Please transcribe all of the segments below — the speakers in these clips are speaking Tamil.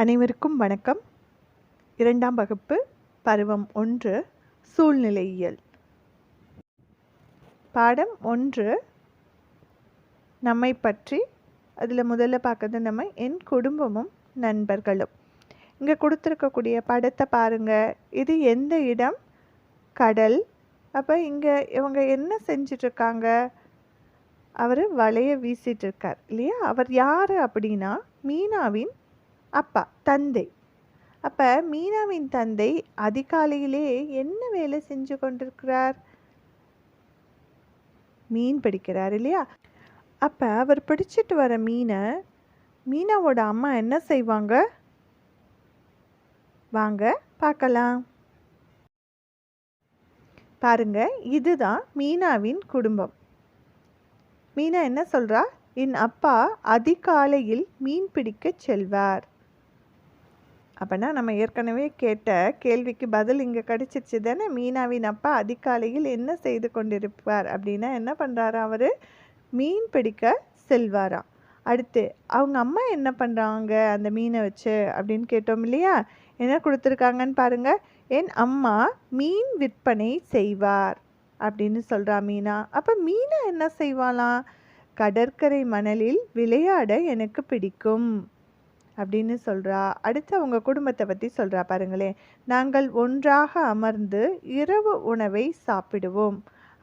அனைவருக்கும் வணக்கம். 2ஆம் வகுப்பு பருவம் 1 சூழ்நிலையியல். பாடம் 1 நம்மை பற்றி. அதில் முதல்ல பார்க்கறது நம்ம என் குடும்பமும் நண்பர்களும். இங்கே கொடுத்துருக்கக்கூடிய படத்தை பாருங்கள். இது எந்த இடம்? கடல். அப்போ இங்கே இவங்க என்ன செஞ்சிட்ருக்காங்க? அவர் வலையை வீசிட்டு இருக்கார் இல்லையா? அவர் யார் அப்படின்னா மீனாவின் அப்பா, தந்தை. அப்போ மீனாவின் தந்தை அதிகாலையிலே என்ன வேலை செஞ்சு கொண்டிருக்கிறார்? மீன் பிடிக்கிறார் இல்லையா? அப்போ அவர் பிடிச்சிட்டு வர மீனாவோட அம்மா என்ன செய்வாங்க? வாங்க பார்க்கலாம். பாருங்க, இதுதான் மீனாவின் குடும்பம். மீனா என்ன சொல்றா? என் அப்பா அதிகாலையில் மீன் பிடிக்க செல்வார். அப்போனா நம்ம ஏற்கனவே கேட்ட கேள்விக்கு பதில் இங்கே கிடச்சிருச்சு தானே. மீனாவின் அப்பா அதிகாலையில் என்ன செய்து கொண்டிருப்பார் அப்படின்னா என்ன பண்ணுறாரா? அவர் மீன் பிடிக்க செல்வாராம். அடுத்து அவங்க அம்மா என்ன பண்ணுறாங்க அந்த மீனை வச்சு அப்படின்னு கேட்டோம் இல்லையா? என்ன கொடுத்துருக்காங்கன்னு பாருங்கள். என் அம்மா மீன் விற்பனை செய்வார் அப்படின்னு சொல்கிறா மீனா. அப்போ மீனா என்ன செய்வாளாம்? கடற்கரை மணலில் விளையாட எனக்கு பிடிக்கும் அப்படின்னு சொல்கிறா. அடுத்து அவங்க குடும்பத்தை பற்றி சொல்கிறா பாருங்களேன். நாங்கள் ஒன்றாக அமர்ந்து இரவு உணவை சாப்பிடுவோம்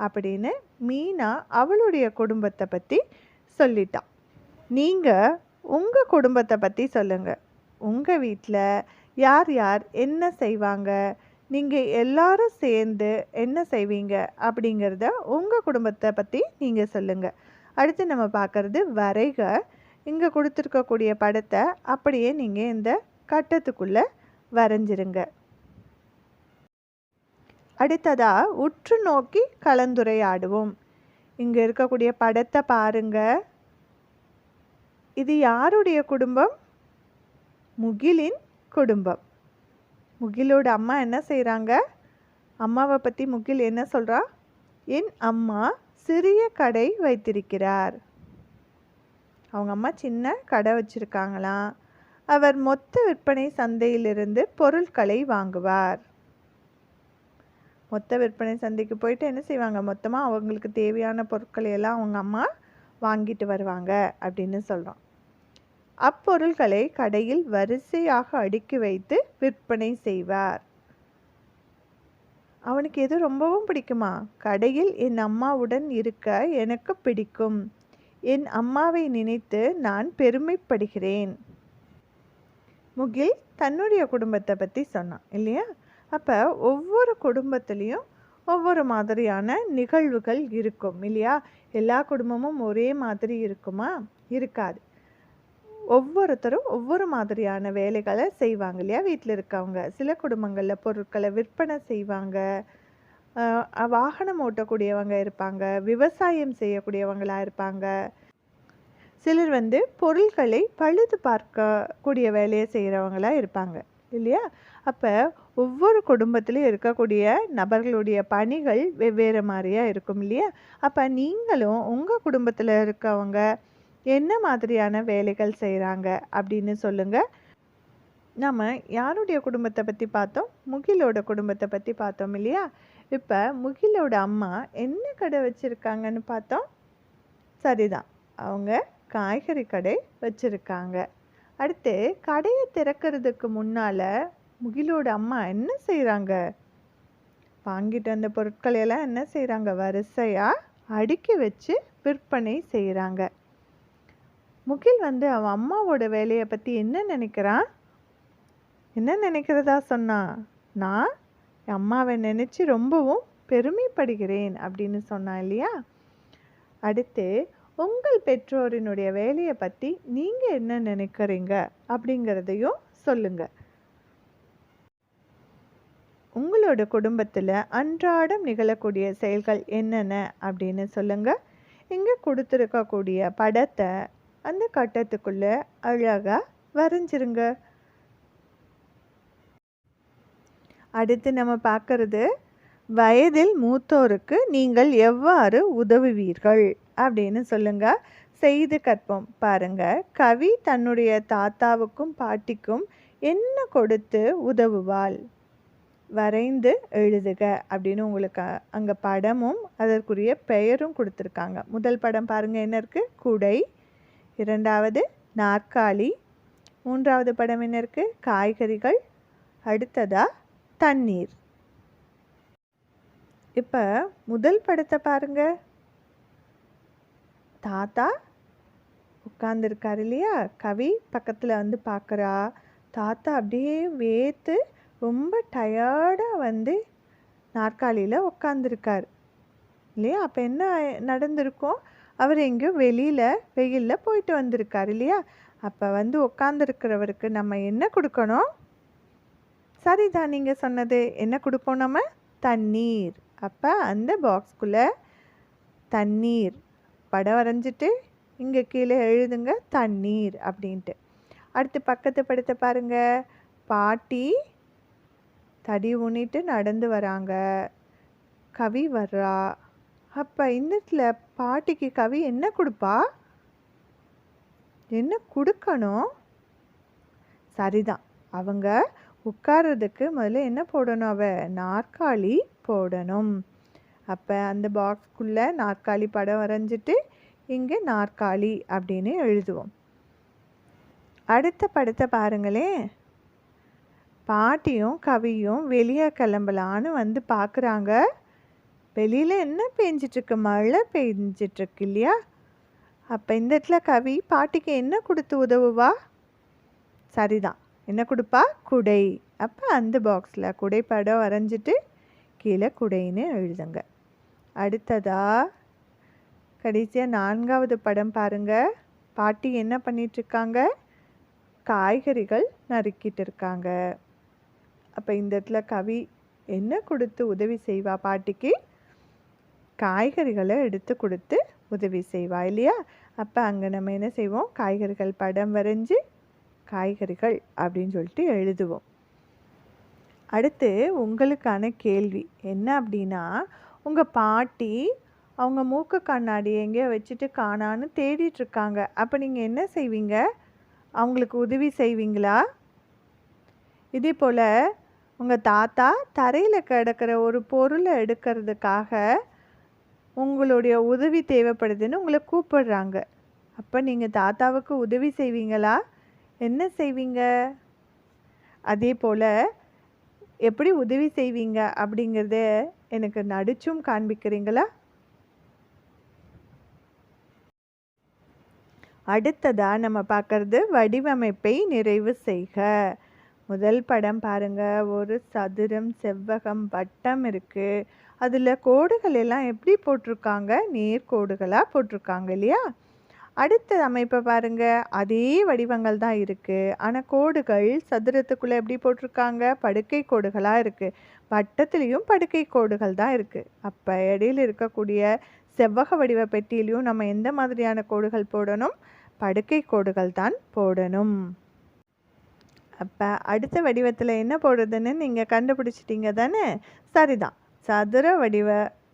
அப்படின்னு மீனா அவளுடைய குடும்பத்தை பற்றி சொல்லிட்டா. நீங்கள் உங்கள் குடும்பத்தை பற்றி சொல்லுங்கள். உங்கள் வீட்டில் யார் யார் என்ன செய்வாங்க? நீங்கள் எல்லாரும் சேர்ந்து என்ன செய்வீங்க அப்படிங்கிறத உங்கள் குடும்பத்தை பற்றி நீங்கள் சொல்லுங்கள். அடுத்து நம்ம பார்க்குறது வரைக. இங்கே கொடுத்துருக்கக்கூடிய படத்தை அப்படியே நீங்கள் இந்த கட்டத்துக்குள்ளே வரைஞ்சிருங்க. அடுத்ததாக உற்று நோக்கி கலந்துரையாடுவோம். இங்கே இருக்கக்கூடிய படத்தை பாருங்க. இது யாருடைய குடும்பம்? முகிலின் குடும்பம். முகிலோட அம்மா என்ன செய்கிறாங்க? அம்மாவை பற்றி முகில் என்ன சொல்கிறா? என் அம்மா சிறிய கடை வைத்திருக்கிறார். அவங்க அம்மா சின்ன கடை வச்சுருக்காங்களாம். அவர் மொத்த விற்பனை சந்தையிலிருந்து பொருட்களை வாங்குவார். மொத்த விற்பனை சந்தைக்கு போயிட்டு என்ன செய்வாங்க? மொத்தமாக அவங்களுக்கு தேவையான பொருட்களை எல்லாம் அவங்க அம்மா வாங்கிட்டு வருவாங்க அப்படின்னு சொல்கிறோம். அப்பொருட்களை கடையில் வரிசையாக அடுக்கி வைத்து விற்பனை செய்வார். அவனுக்கு எது ரொம்பவும் பிடிக்குமா? கடையில் என் அம்மாவுடன் இருக்க எனக்கு பிடிக்கும். என் அம்மாவை நினைத்து நான் பெருமைப்படுகிறேன். முகில் தன்னுடைய குடும்பத்தை பற்றி சொன்னான் இல்லையா? அப்போ ஒவ்வொரு குடும்பத்துலேயும் ஒவ்வொரு மாதிரியான நிகழ்வுகள் இருக்கும் இல்லையா? எல்லா குடும்பமும் ஒரே மாதிரி இருக்குமா? இருக்காது. ஒவ்வொருத்தரும் ஒவ்வொரு மாதிரியான வேலைகளை செய்வாங்க இல்லையா? வீட்டில் இருக்கவங்க சில குடும்பங்களில் பொருட்களை விற்பனை செய்வாங்க, வாகனம் ஓட்டக்கூடியவங்க இருப்பாங்க, விவசாயம் செய்யக்கூடியவங்களாக இருப்பாங்க. சிலர் பொருட்களை பழுது பார்க்கக்கூடிய வேலையை செய்கிறவங்களாக இருப்பாங்க இல்லையா? அப்போ ஒவ்வொரு குடும்பத்திலையும் இருக்கக்கூடிய நபர்களுடைய பணிகள் வெவ்வேறு மாதிரியாக இருக்கும் இல்லையா? அப்போ நீங்களும் உங்கள் குடும்பத்தில் இருக்கவங்க என்ன மாதிரியான வேலைகள் செய்கிறாங்க அப்படின்னு சொல்லுங்கள். நம்ம யாருடைய குடும்பத்தை பற்றி பார்த்தோம்? முகிலோட குடும்பத்தை பற்றி பார்த்தோம் இல்லையா? இப்போ முகிலோட அம்மா என்ன கடை வச்சுருக்காங்கன்னு பார்த்தோம். சரிதான், அவங்க காய்கறி கடை வச்சுருக்காங்க. அடுத்து கடையை திறக்கிறதுக்கு முன்னால் முகிலோட அம்மா என்ன செய்கிறாங்க? வாங்கிட்டு வந்த பொருட்களையெல்லாம் என்ன செய்கிறாங்க? வரிசையாக அடுக்கி வச்சு விற்பனை செய்கிறாங்க. முகில் அவன் அம்மாவோட வேலையை பற்றி என்ன நினைக்கிறான்? என்ன நினைக்கிறதா சொன்னான்? நான் என் அம்மாவை நினச்சி ரொம்பவும் பெருமைப்படுகிறேன் அப்படின்னு சொன்னான் இல்லையா? அடுத்து உங்கள் பெற்றோரினுடைய வேலையை பற்றி நீங்கள் என்ன நினைக்கிறீங்க அப்படிங்கிறதையும் சொல்லுங்க. உங்களோட குடும்பத்தில் அன்றாடம் நிகழக்கூடிய செயல்கள் என்னென்ன அப்படின்னு சொல்லுங்க. இங்கே கொடுத்துருக்கக்கூடிய படத்தை அந்த கட்டத்துக்குள்ளே அழகாக வரைஞ்சிருங்க. அடுத்து நம்ம பார்க்கறது வயதில் மூத்தோருக்கு நீங்கள் எவ்வாறு உதவுவீர்கள் அப்படின்னு சொல்லுங்க. செய்து கற்போம். பாருங்க, கவி தன்னுடைய தாத்தாவுக்கும் பாட்டிக்கும் என்ன கொடுத்து உதவுவாள்? வரைந்து எழுதுக அப்படின்னு உங்களுக்கு அங்கே படமும் அதற்குரிய பெயரும் கொடுத்துருக்காங்க. முதல் படம் பாருங்க, என்ன இருக்கு? குடை. இரண்டாவது நாற்காலி. மூன்றாவது படம் என்ன இருக்கு? காய்கறிகள். அடுத்ததா தண்ணீர். இப்போ முதல் படத்தை பாருங்க. தாத்தா உட்கார்ந்துருக்காரு இல்லையா? கவி பக்கத்தில் வந்து பார்க்குறா. தாத்தா அப்படியே வேர்த்து ரொம்ப டயர்டாக வந்து நாற்காலியில் உட்காந்துருக்கார் இல்லையா? அப்போ என்ன நடந்திருக்கும்? அவர் எங்கேயோ வெயிலில் போயிட்டு வந்திருக்கார் இல்லையா? அப்போ வந்து உட்காந்துருக்கிறவருக்கு நம்ம என்ன கொடுக்கணும்? சரிதான், நீங்கள் சொன்னது. என்ன கொடுப்போம் நம்ம? தண்ணீர். அப்போ அந்த பாக்ஸ்குள்ளே தண்ணீர் படம் வரைஞ்சிட்டு இங்கே கீழே எழுதுங்க தண்ணீர் அப்படின்ட்டு. அடுத்து பக்கத்து படத்தை பாருங்க. பாட்டி தடி ஊனிட்டு நடந்து வராங்க. கவி வர்றா. அப்போ இந்த இடத்துல பாட்டிக்கு கவி என்ன கொடுப்பா? என்ன கொடுக்கணும்? சரிதான், அவங்க உட்கார்றதுக்கு முதல்ல என்ன போடணும்? நாற்காலி போடணும். அப்போ அந்த பாக்ஸ்குள்ளே நாற்காலி படம் வரைஞ்சிட்டு இங்கே நாற்காலி அப்படின்னு எழுதுவோம். அடுத்த படத்தை பாருங்களேன். பாட்டியும் கவியும் வெளியே கிளம்பலான்னு வந்து பார்க்குறாங்க. வெளியில் என்ன பெஞ்சிட்ருக்கு? மழை பெஞ்சிட்ருக்கு இல்லையா? அப்போ இந்த இடத்துல கவி பாட்டிக்கு என்ன கொடுத்து உதவுவா? சரிதான், என்ன கொடுப்பா? குடை. அப்போ அந்த பாக்ஸில் குடை படம் வரைஞ்சிட்டு கீழே குடைன்னு எழுதுங்க. அடுத்ததா கடைசியாக நான்காவது படம் பாருங்க. பாட்டி என்ன பண்ணிகிட்ருக்காங்க? காய்கறிகள் நறுக்கிட்டு இருக்காங்க. அப்போ இந்த இடத்துல கவி என்ன கொடுத்து உதவி செய்வா? பாட்டிக்கு காய்கறிகளை எடுத்து கொடுத்து உதவி செய்வா இல்லையா? அப்போ அங்கே நம்ம என்ன செய்வோம்? காய்கறிகள் படம் வரைஞ்சி காய்கறிகள் அப்படின்னு சொல்லிட்டு எழுதுவோம். அடுத்து உங்களுக்கான கேள்வி என்ன அப்படின்னா, உங்கள் பாட்டி அவங்க மூக்கு கண்ணாடி எங்கேயோ வச்சுட்டு காணான்னு தேடிட்டுருக்காங்க. அப்போ நீங்கள் என்ன செய்வீங்க? அவங்களுக்கு உதவி செய்வீங்களா? இதே போல் உங்கள் தாத்தா தரையில் கிடக்கிற ஒரு பொருளை எடுக்கிறதுக்காக உங்களுடைய உதவி தேவைப்படுதுன்னு உங்களை கூப்பிடுறாங்க. அப்போ நீங்கள் தாத்தாவுக்கு உதவி செய்வீங்களா? என்ன செய்வீங்க? அதே போல் எப்படி உதவி செய்வீங்க அப்படிங்கிறத எனக்கு நடிச்சும் காண்பிக்கிறீங்களா? அடுத்ததாக நம்ம பார்க்குறது வடிவமைப்பை நிறைவு செய்க. முதல் படம் பாருங்கள். ஒரு சதுரம், செவ்வகம், வட்டம் இருக்குது. அதில் கோடுகள் எல்லாம் எப்படி போட்டிருக்காங்க? நேர்கோடுகளாக போட்டிருக்காங்க இல்லையா? அடுத்த அமைப்பை பாருங்கள். அதே வடிவங்கள் தான் இருக்குது. ஆனால் கோடுகள் சதுரத்துக்குள்ளே எப்படி போட்டிருக்காங்க? படுக்கை கோடுகளாக இருக்குது. வட்டத்துலேயும் படுக்கை கோடுகள் தான் இருக்குது. அப்போ இடையில் இருக்கக்கூடிய செவ்வக வடிவ பெட்டியிலையும் நம்ம எந்த மாதிரியான கோடுகள் போடணும்? படுக்கை கோடுகள் தான் போடணும். அப்போ அடுத்த வடிவத்தில் என்ன போடுறதுன்னு நீங்கள் கண்டுபிடிச்சிட்டிங்க தானே? சரிதான், சதுர வடிவ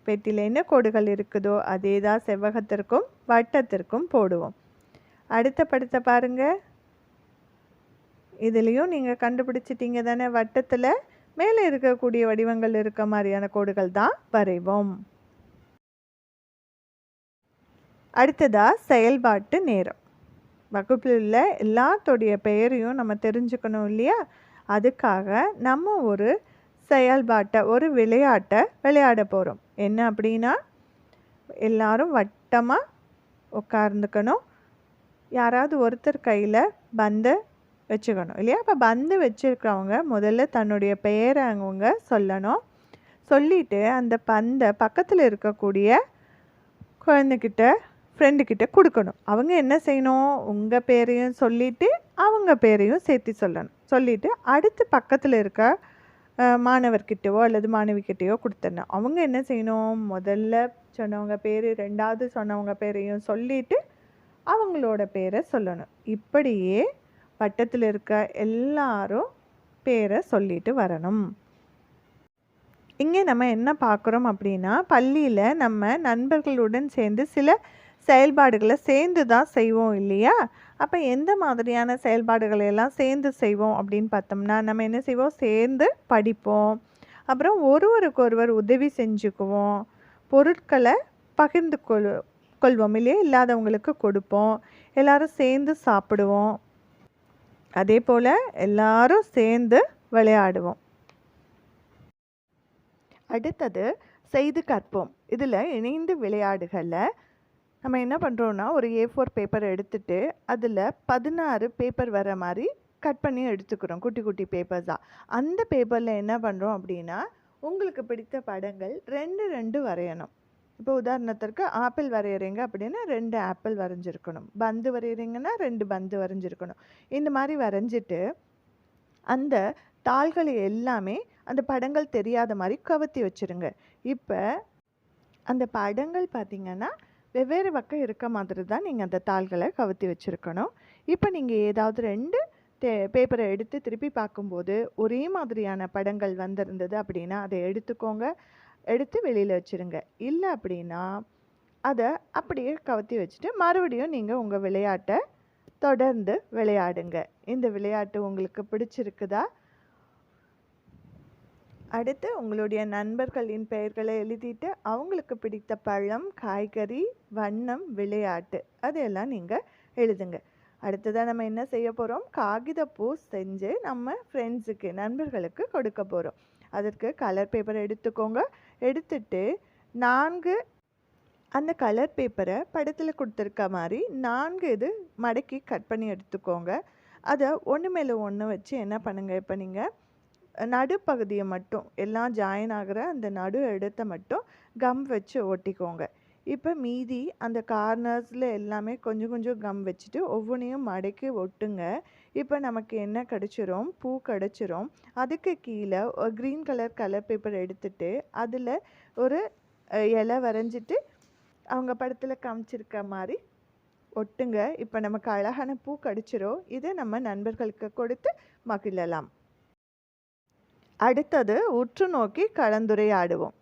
பெட்டியில் என்ன கோடுகள் இருக்குதோ அதே தான் செவ்வகத்திற்கும் வட்டத்திற்கும் போடுவோம். அடுத்த படத்தை பாருங்கள். இதுலேயும் நீங்கள் கண்டுபிடிச்சிட்டிங்க தானே? வட்டத்தில் மேலே இருக்கக்கூடிய வடிவங்கள் இருக்க மாதிரியான கோடுகள் தான் வரைவோம். அடுத்ததாக செயல்பாட்டு நேரம். வகுப்பில் உள்ள எல்லாத்தோடைய பெயரையும் நம்ம தெரிஞ்சுக்கணும் இல்லையா? அதுக்காக நம்ம ஒரு செயல்பாட்டை, ஒரு விளையாட்டை விளையாட போகிறோம். என்ன அப்படின்னா, எல்லாரும் வட்டமாக உட்கார்ந்துக்கணும். யாராவது ஒருத்தர் கையில் பந்தை வச்சுக்கணும் இல்லையா? அப்போ பந்து வச்சுருக்கிறவங்க முதல்ல தன்னுடைய பெயரை அவங்க சொல்லணும். சொல்லிவிட்டு அந்த பந்தை பக்கத்தில் இருக்கக்கூடிய குழந்தைகிட்ட, ஃப்ரெண்டுக்கிட்ட கொடுக்கணும். அவங்க என்ன செய்யணும்? உங்கள் பேரையும் சொல்லிவிட்டு அவங்க பேரையும் சேர்த்து சொல்லணும். சொல்லிவிட்டு அடுத்து பக்கத்தில் இருக்க மாணவர்கிட்டவோ அல்லது மாணவிக்கிட்டேயோ கொடுத்துடணும். அவங்க என்ன செய்யணும்? முதல்ல சொன்னவங்க பேர், ரெண்டாவது சொன்னவங்க பேரையும் சொல்லிவிட்டு அவங்களோட பேரை சொல்லணும். இப்படியே வட்டத்தில் இருக்க எல்லாரும் பேரை சொல்லிட்டு வரணும். இங்கே நம்ம என்ன பார்க்குறோம் அப்படின்னா, பள்ளியில் நம்ம நண்பர்களுடன் சேர்ந்து சில செயல்பாடுகளை சேர்ந்து தான் செய்வோம் இல்லையா? அப்போ எந்த மாதிரியான செயல்பாடுகளை எல்லாம் சேர்ந்து செய்வோம் அப்படின்னு பார்த்தோம்னா, நம்ம என்ன செய்வோம்? சேர்ந்து படிப்போம். அப்புறம் ஒருவருக்கொருவர் உதவி செஞ்சுக்குவோம். பொருட்களை பகிர்ந்து கொள்வோம் இல்லையா? இல்லாதவங்களுக்கு கொடுப்போம். எல்லாரும் சேர்ந்து சாப்பிடுவோம். அதே போல் எல்லாரும் சேர்ந்து விளையாடுவோம். அடுத்தது செய்து கற்போம். இதில் இணைந்து விளையாடுகளில் நம்ம என்ன பண்ணுறோன்னா, ஒரு A4 பேப்பர் எடுத்துகிட்டு அதில் 16 பேப்பர் வர மாதிரி கட் பண்ணி எடுத்துக்கிறோம், குட்டி குட்டி பேப்பர்ஸாக. அந்த பேப்பரில் என்ன பண்ணுறோம் அப்படின்னா, உங்களுக்கு பிடித்த படங்கள் 2 வரையணும். இப்போ உதாரணத்திற்கு ஆப்பிள் வரைகிறீங்க அப்படின்னா 2 ஆப்பிள் வரைஞ்சிருக்கணும். பந்து வரைகிறீங்கன்னா 2 பந்து வரைஞ்சிருக்கணும். இந்த மாதிரி வரைஞ்சிட்டு அந்த தாள்களை எல்லாமே அந்த படங்கள் தெரியாத மாதிரி கவுத்தி வச்சுருங்க. இப்போ அந்த படங்கள் பார்த்திங்கன்னா வெவ்வேறு பக்கம் இருக்க மாதிரி தான் நீங்கள் அந்த தாள்களை கவுத்தி வச்சுருக்கணும். இப்போ நீங்கள் ஏதாவது 2 பேப்பரை எடுத்து திருப்பி பார்க்கும்போது ஒரே மாதிரியான படங்கள் வந்திருந்தது அப்படின்னா அதை எடுத்துக்கோங்க, எடுத்து வெளியில் வச்சுருங்க. இல்லை அப்படின்னா அதை அப்படியே கவுத்தி வச்சுட்டு மறுபடியும் நீங்கள் உங்கள் விளையாட்டை தொடர்ந்து விளையாடுங்க. இந்த விளையாட்டு உங்களுக்கு பிடிச்சிருக்குதா? அடுத்து உங்களுடைய நண்பர்களின் பெயர்களை எழுதிட்டு அவங்களுக்கு பிடித்த பழம், காய்கறி, வண்ணம், விளையாட்டு அதையெல்லாம் நீங்கள் எழுதுங்க. அடுத்ததாக நம்ம என்ன செய்ய போகிறோம்? காகிதப்பூ செஞ்சு நம்ம ஃப்ரெண்ட்ஸுக்கு, நண்பர்களுக்கு கொடுக்க போகிறோம். அதற்கு கலர் பேப்பரை எடுத்துக்கோங்க. எடுத்துட்டு 4 அந்த கலர் பேப்பரை படத்தில் கொடுத்துருக்க மாதிரி 4 இது மடக்கி கட் பண்ணி எடுத்துக்கோங்க. அதை ஒன்று மேலே ஒன்று வச்சு என்ன பண்ணுங்கள், இப்போ நீங்கள் நடுப்பகுதியை மட்டும் எல்லாம் ஜாயின் ஆகிற அந்த நடு இடத்த மட்டும் கம் வச்சு ஒட்டிக்கோங்க. இப்போ மீதி அந்த கார்னர்ஸில் எல்லாமே கொஞ்சம் கொஞ்சம் கம் வச்சுட்டு ஒவ்வொன்றையும் மடக்கி ஒட்டுங்க. இப்போ நமக்கு என்ன கிடச்சிரும்? பூ கிடச்சிரும். அதுக்கு கீழே ஒரு க்ரீன் கலர் பேப்பர் எடுத்துட்டு அதில் ஒரு இலை வரைஞ்சிட்டு அவங்க படத்தில் காமிச்சிருக்க மாதிரி ஒட்டுங்க. இப்போ நமக்கு அழகான பூ கிடச்சிரும். இதை நம்ம நண்பர்களுக்கு கொடுத்து மகிழலாம். அடுத்தது உற்று நோக்கி கலந்துரையாடுவோம்.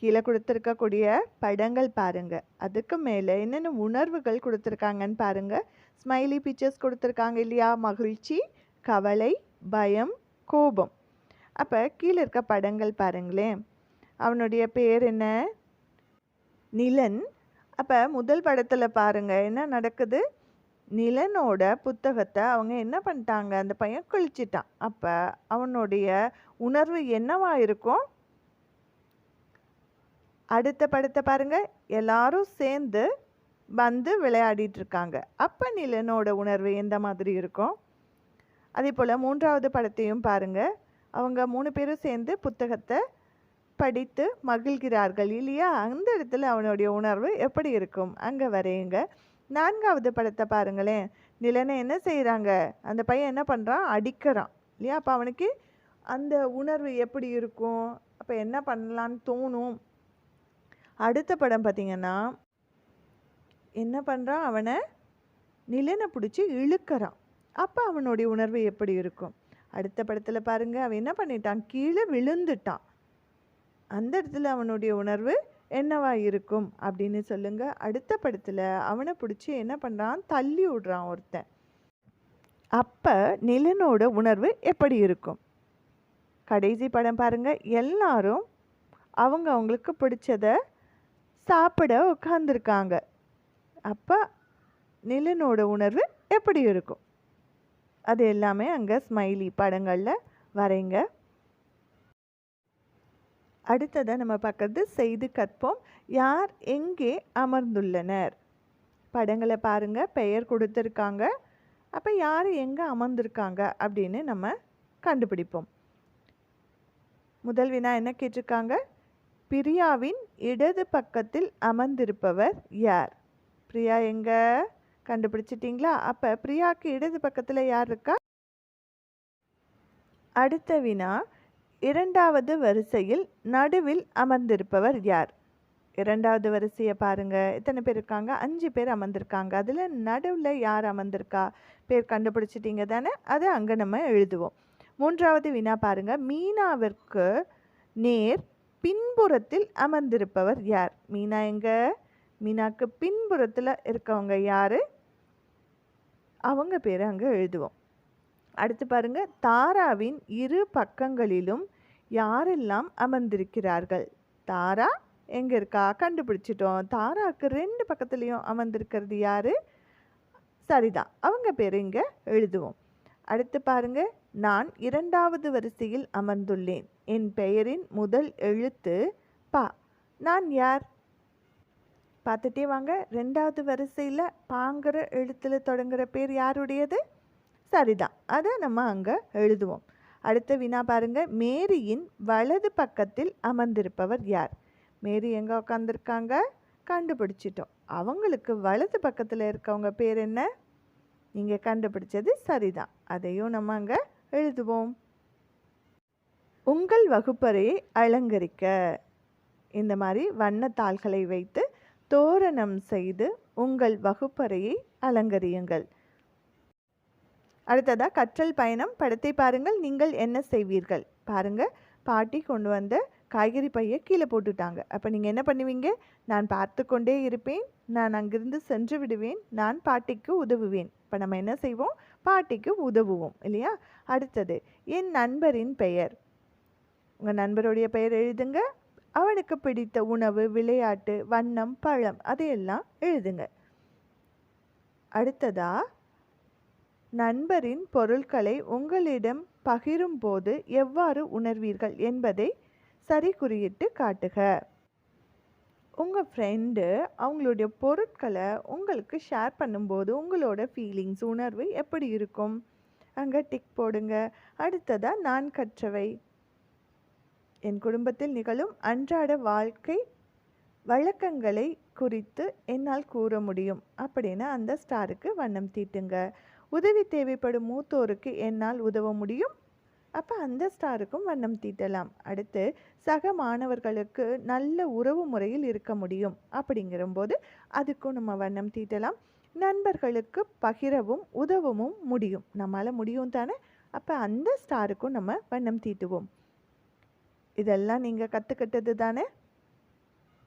கீழே கொடுத்துருக்கக்கூடிய படங்கள் பாருங்கள். அதுக்கு மேலே என்னென்ன உணர்வுகள் கொடுத்துருக்காங்கன்னு பாருங்கள். ஸ்மைலி பிக்சர்ஸ் கொடுத்துருக்காங்க இல்லையா? மகிழ்ச்சி, கவலை, பயம், கோபம். அப்போ கீழே இருக்க படங்கள் பாருங்களேன். அவனுடைய பேர் என்ன? நிலன். அப்போ முதல் படத்தில் பாருங்கள் என்ன நடக்குது? நிலனோட புத்தகத்தை அவங்க என்ன பண்ணிட்டாங்க? அந்த பையன் கிழிச்சிட்டான். அப்போ அவனுடைய உணர்வு என்னவா இருக்கும்? அடுத்த படத்தை பாருங்க. எல்லாரும் சேர்ந்து வந்து விளையாடிட்டு இருக்காங்க. அப்போ நிலனோட உணர்வு எந்த மாதிரி இருக்கும்? அதே போல் 3வது படத்தையும் பாருங்க. அவங்க 3 பேரும் சேர்ந்து புத்தகத்தை படித்து மகிழ்கிறார்கள் இல்லையா? அந்த இடத்துல அவனுடைய உணர்வு எப்படி இருக்கும்? அங்கே வரையுங்க. 4வது படத்தை பாருங்களேன். நிலனை என்ன செய்கிறாங்க? அந்த பையன் என்ன பண்ணுறான்? அடிக்கிறான் இல்லையா? அப்போ அவனுக்கு அந்த உணர்வு எப்படி இருக்கும்? அப்போ என்ன பண்ணலான்னு தோணும்? அடுத்த படம் பார்த்திங்கன்னா என்ன பண்ணுறான்? அவனை நிலனை பிடிச்சி இழுக்கிறான். அப்போ அவனுடைய உணர்வு எப்படி இருக்கும்? அடுத்த படத்தில் பாருங்கள். அவன் என்ன பண்ணிட்டான்? கீழே விழுந்துட்டான். அந்த இடத்துல அவனுடைய உணர்வு என்னவா இருக்கும் அப்படின்னு சொல்லுங்க. அடுத்த படத்தில் அவனை பிடிச்சி என்ன பண்ணுறான்? தள்ளி விடுறான் ஒருத்தன். அப்போ நிலனோட உணர்வு எப்படி இருக்கும்? கடைசி படம் பாருங்க. எல்லாரும் அவங்களுக்கு பிடிச்சத சாப்பிட உட்காந்துருக்காங்க. அப்போ நிலனோட உணர்வு எப்படி இருக்கும்? அது எல்லாமே அங்கே ஸ்மைலி படங்களில் வரைங்க. அடுத்ததாக நம்ம பார்க்கறது செய்து கற்போம். யார் எங்கே அமர்ந்துள்ளனர்? படங்களை பாருங்கள். பெயர் கொடுத்துருக்காங்க. அப்போ யார் எங்கே அமர்ந்திருக்காங்க அப்படின்னு நம்ம கண்டுபிடிப்போம். முதல் வினா என்ன கேட்டிருக்காங்க? பிரியாவின் இடது பக்கத்தில் அமர்ந்திருப்பவர் யார்? பிரியா எங்கே? கண்டுபிடிச்சிட்டிங்களா? அப்போ பிரியாவுக்கு இடது பக்கத்தில் யார் இருக்கா? அடுத்த வினா, 2வது வரிசையில் நடுவில் அமர்ந்திருப்பவர் யார்? 2வது வரிசையை பாருங்கள். எத்தனை பேர் இருக்காங்க? 5 பேர் அமர்ந்திருக்காங்க. அதில் நடுவில் யார் அமர்ந்திருக்கா? பேர் கண்டுபிடிச்சிட்டிங்க தானே? அதை அங்கே நம்ம எழுதுவோம். 3வது வினா பாருங்கள். மீனாவிற்கு நேர் பின்புறத்தில் அமர்ந்திருப்பவர் யார்? மீனா எங்கே? மீனாக்கு பின்புறத்தில் இருக்கவங்க யார், அவங்க பேரை அங்கே எழுதுவோம். அடுத்து பாருங்க, தாராவின் இரு பக்கங்களிலும் யாரெல்லாம் அமர்ந்திருக்கிறார்கள். தாரா எங்கே இருக்கா கண்டுபிடிச்சிட்டோம். தாராவுக்கு 2 பக்கத்துலேயும் அமர்ந்திருக்கிறது யார், சரிதான், அவங்க பேர் இங்கே எழுதுவோம். அடுத்து பாருங்க, நான் 2வது வரிசையில் அமர்ந்துள்ளேன். என் பெயரின் முதல் எழுத்து பா. நான் யார்? பார்த்துட்டே வாங்க. 2வது வரிசையில் பாங்கிற எழுத்தில் தொடங்குற பேர் யாருடையது? சரிதான், அதை நம்ம அங்கே எழுதுவோம். அடுத்த வினா பாருங்க, மேரியின் வலது பக்கத்தில் அமர்ந்திருப்பவர் யார். மேரி எங்கே உட்காந்துருக்காங்க கண்டுபிடிச்சிட்டோம். அவங்களுக்கு வலது பக்கத்தில் இருக்கவங்க பேர் என்ன? நீங்கள் கண்டுபிடிச்சது சரிதான், அதையும் நம்ம அங்கே எழுதுவோம். உங்கள் வகுப்பறையை அலங்கரிக்க இந்த மாதிரி வண்ணத்தாள்களை வைத்து தோரணம் செய்து உங்கள் வகுப்பறையை அலங்கரியுங்கள். அடுத்ததாக கற்றல் பயணம். படத்தை பாருங்கள், நீங்கள் என்ன செய்வீர்கள். பாருங்கள், பாட்டி கொண்டு வந்த காய்கறி பையை கீழே போட்டுட்டாங்க. அப்போ நீங்கள் என்ன பண்ணுவீங்க? நான் பார்த்து கொண்டே இருப்பேன், நான் அங்கிருந்து சென்று விடுவேன், நான் பாட்டிக்கு உதவுவேன். இப்போ நம்ம என்ன செய்வோம்? பாட்டிக்கு உதவுவோம் இல்லையா? அடுத்தது, என் நண்பரின் பெயர். உங்கள் நண்பருடைய பெயர் எழுதுங்க. அவனுக்கு பிடித்த உணவு, விளையாட்டு, வண்ணம், பழம் அதையெல்லாம் எழுதுங்க. அடுத்ததா, நண்பரின் பொருட்களை உங்களிடம் பகிரும் போது எவ்வாறு உணர்வீர்கள் என்பதை சரி குறியிட்டு காட்டுக. உங்கள் ஃப்ரெண்டு அவங்களுடைய பொருட்களை உங்களுக்கு ஷேர் பண்ணும்போது உங்களோட ஃபீலிங்ஸ், உணர்வு எப்படி இருக்கும்? அங்கே டிக் போடுங்க. அடுத்ததாக, நான் கற்றவை. என் குடும்பத்தில் நிகழும் அன்றாட வாழ்க்கை வழக்கங்களை குறித்து என்னால் கூற முடியும் அப்படின்னு அந்த ஸ்டாருக்கு வண்ணம் தீட்டுங்க. உதவி தேவைப்படும் மூத்தோருக்கு என்னால் உதவ முடியும், அப்போ அந்த ஸ்டாருக்கும் வண்ணம் தீட்டலாம். அடுத்து, சக மாணவர்களுக்கு நல்ல உறவு முறையில் இருக்க முடியும் அப்படிங்கிறம்போது அதுக்கும் நம்ம வண்ணம் தீட்டலாம். நண்பர்களுக்கு பகிரவும் உதவவும் முடியும், நம்மளால் முடியும் தானே, அப்போ அந்த ஸ்டாருக்கும் நம்ம வண்ணம் தீட்டுவோம். இதெல்லாம் நீங்கள் கற்றுக்கிட்டது தானே?